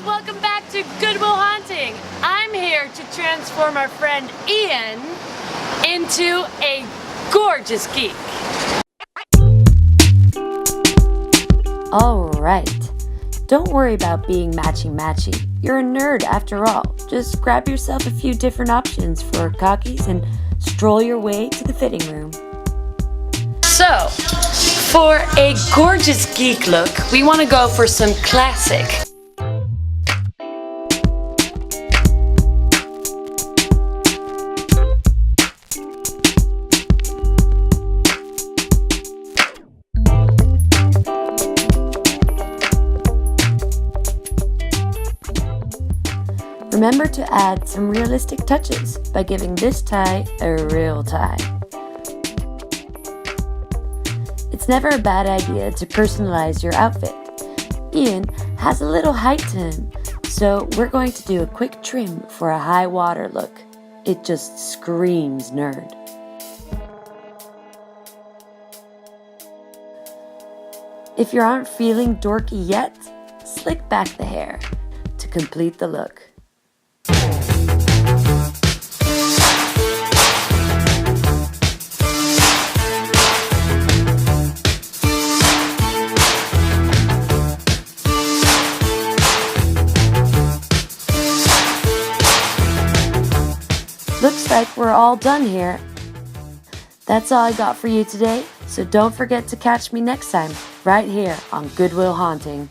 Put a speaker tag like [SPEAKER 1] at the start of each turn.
[SPEAKER 1] welcome back to Goodwill Haunting. I'm here to transform our friend Ian into a gorgeous geek.
[SPEAKER 2] Alright, don't worry about being matchy-matchy. You're a nerd after all. Just grab yourself a few different options for cockies and stroll your way to the fitting room.
[SPEAKER 1] So, for a gorgeous geek look, we want to go for some classic.
[SPEAKER 2] Remember to add some realistic touches by giving this tie a real tie. It's never a bad idea to personalize your outfit. Ian has a little height to him, so we're going to do a quick trim for a high water look. It just screams nerd. If you aren't feeling dorky yet, slick back the hair to complete the look. Looks like we're all done here. That's all I got for you today, so don't forget to catch me next time, right here on Goodwill Haunting.